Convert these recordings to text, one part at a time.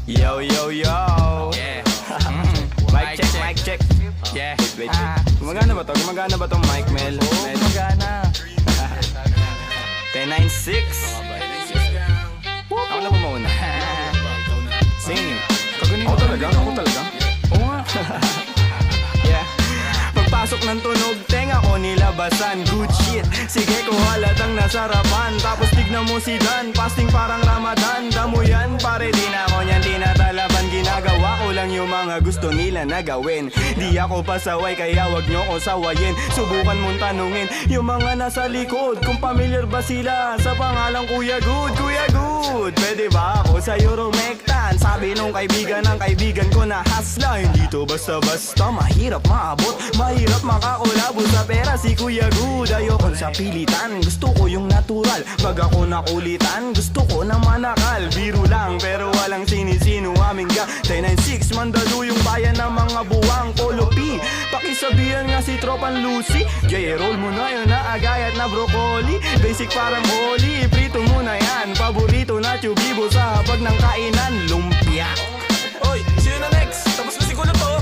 Yo, yo, yo. Yeah. Mic check, mic check. Yeah. Wait. Gumagana ba to? Gumagana ba tong mic, Mel? Oo, magana. 1096. Ako na ba mauna? Sing. Kaganito talaga? Ako talaga? Oo nga. Yeah. Pagpasok ng tunog, tenga ko nilabasan. Good shit, sige ko halatang nasarapan. Tapos tignan mo si Dan, fasting parang Ramadan. Damo yan, pare di na ako niyan tinatalaban. Ginagawa ko lang yung mga gusto nila na gawin. Di ako pasaway, kaya wag nyo ko sawayin. Subukan mong tanungin yung mga nasa likod kung familiar ba sila sa pangalang Kuya Good. Kuya Good, pwede ba ako sa'yo rumektan? Sabi nung kaibigan ng kaibigan ko na hasla. Hindi to basta-basta, mahirap maabot, mahirap makakulabo sa pera si Kuya Good. Ayoko sa pilitan, gusto ko yung natural. Pag ako nakulitan, gusto ko na manakal. Biro lang pero walang sinisino aming ga 1096, mandalo yung bayan ng mga buwang Polo P. Pakisabihan nga si Tropan Lucy, J-roll mo na yun na agayat na broccoli. Basic parang holy, prito mo na yan. Paborito na tubibo sa hapag ng kainan, lumpia. Oy, sino na next? Tapos na siguro to.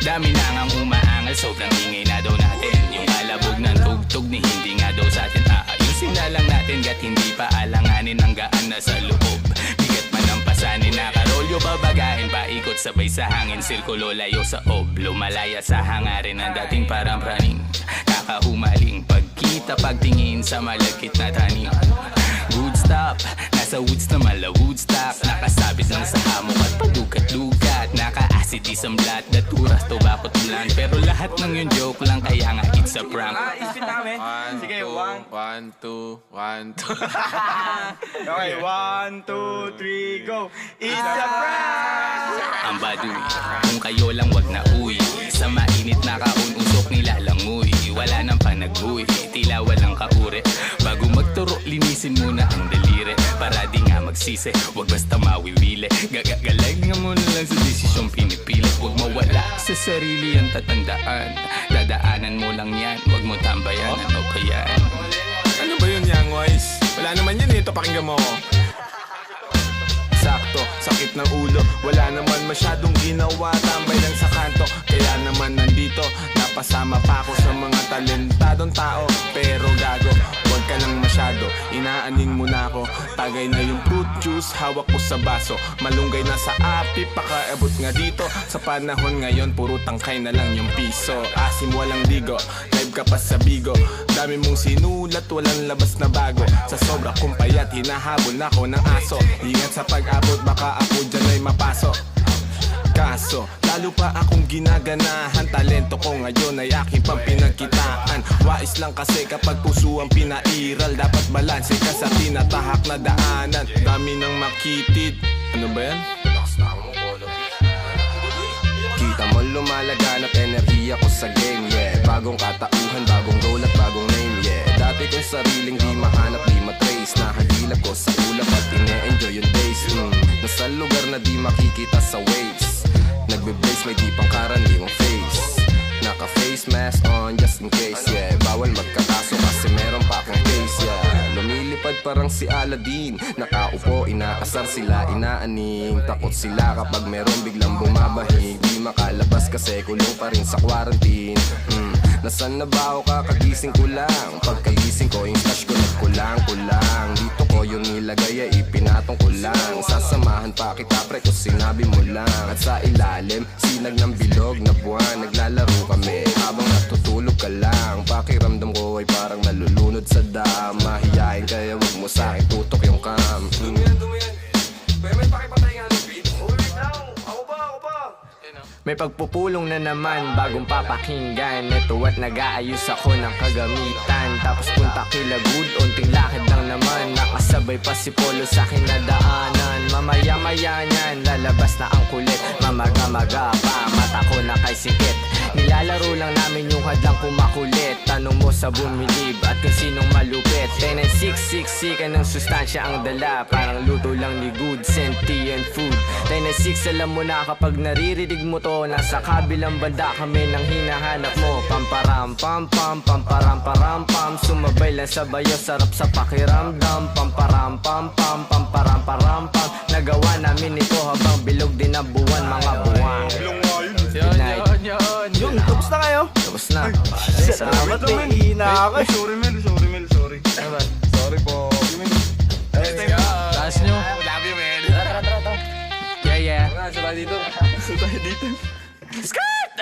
Dami na ngang umaangal, sobrang ingay na daw natin. Yung alabog ng tugtog ni hindi nga daw sa atin aayusin na lang natin. Gat hindi pa alanganin ang gaan na sa loob. Bigat man ang pasanin, nakarolyo babagahin. Paikot sabay sa hangin, sirkulo layo sa ob. Lumalaya sa hangarin ang dating parang praning. Kakahumaling pagkita pagtingin sa malagkit na tanim. Good stop, nasa woods na mala Woodstock. Nakasabit lang sa hamok at padukat-lukat. Naka-acid isang blat, naturas to bakot blunt. Pero lahat ng yung joke lang, kaya nga it's a prank. Isipin namin. Sige, one. 1, 2, 1, 2. Okay, 1, 2, 3, go. It's a prank! Ang baduy, kung kayo lang wag na uwi. Sa mainit na kaun, usok nilalangoy. Wala nang panag-uwi, tila walang kaure. Bago magturo, linisin muna ang daliri. Para di nga magsisi, wag basta mawiwili. Gagagalag nga mo na lang sa desisyong pinipili. Wag mawala sa sarili ang tatandaan. Dadaanan mo lang yan, wag mo tambayan. Ano pa yan? Ano ba yun, Young Wise? Wala naman yun, ito pakinggan mo ko. Sakto, sakit ng ulo. Wala naman masyadong ginawa, tambay lang sa kanto. Kaya naman nandito, napasama pa ako sa mga talentadong tao. Pero gago, huwag ka lang masyado, inaaning mo na ako. Tagay na yung fruit juice, hawak ko sa baso. Malunggay na sa api, pakaabot nga dito. Sa panahon ngayon, puro tangkay na lang yung piso. Asim walang ligo, live ka pa sa bigo. Dami mong sinulat, walang labas na bago. Sa sobra kong payat, hinahabol na ako ng aso. Ingat sa pag-abot, baka ako dyan ay mapasok. Kaso, lalo pa akong ginaganahan. Talento ko ngayon ay aking pampinagkitaan. Wais lang kasi kapag puso ang pinairal. Dapat balanse ka sa tinatahak na daanan. Dami ng makitid. Ano ba yan? Kita mo lumalaganap enerhiya ko sa game, yeah. Bagong katauhan, bagong role at bagong name, yeah. Dati kong sariling di mahanap, di matrace. Nahagilap ko sa ulap at ine-enjoy yung days. Nasa lugar na di makikita sa waves. Nagbe-brace, may di pangkaraniwang face. Naka-face mask on just in case, yeah. Bawal magkakaso kasi meron pa akong case, yeah. Lumilipad parang si Aladdin. Nakaupo, inaasar sila, inaaning. Takot sila kapag meron biglang bumabahig. Di makalabas kasi kulong pa rin sa quarantine. Nasaan na ba ako, kakagising ko lang. Pagkagising ko, yung stash ko nagkulang-kulang. Dito ko yung nilagay ay ipinatong ko lang. Sasamahan pa kita pre kung sinabi mo lang. At sa ilalim, sinag ng bilog na buwan. Naglalaro kami habang natutulog ka lang. Pakiramdam ko ay parang nalulunod sa dam. Mahiyain kaya wag mo sa'kin tutok yung cam. May pakipatay nga ng beat. May pagpupulong na naman, bagong papakinggan. Ito at nag-aayos ako ng kagamitan. Tapos punta kila Good, unting lakad lang naman. Nakasabay pa si Polo sa akin na daanan. Mamaya-maya niyan, lalabas na ang kulit. Mamaga-maga pa, mata ko na kay sikit. Nilalaro lang namin yung hadlang kumakulit. Tanong mo sa bumilib at kung sinong malupit. 1096, ka ng sustansya ang dala. Parang luto lang ni Good, sentient food. 1096, alam mo na kapag naririnig mo to. Nasa kabilang banda kami nang hinahanap mo. Pamparam pam pam, pamparam param pam. Sumabay lang sa bayo, sarap sa pakiramdam. Pamparam pam pam, pamparam param pam. ginagawa namin ito habang bilog din ang buwan, mga buwan. Yun, night. yun. Yun, tapos na kayo? Tapos na. Salamat, may hina ako. Sorry Mel, sorry. Ano ba? Sorry po. Taas nyo. Love you, man. Yeah, yeah. Sabay dito. Tayo dito. Skirt!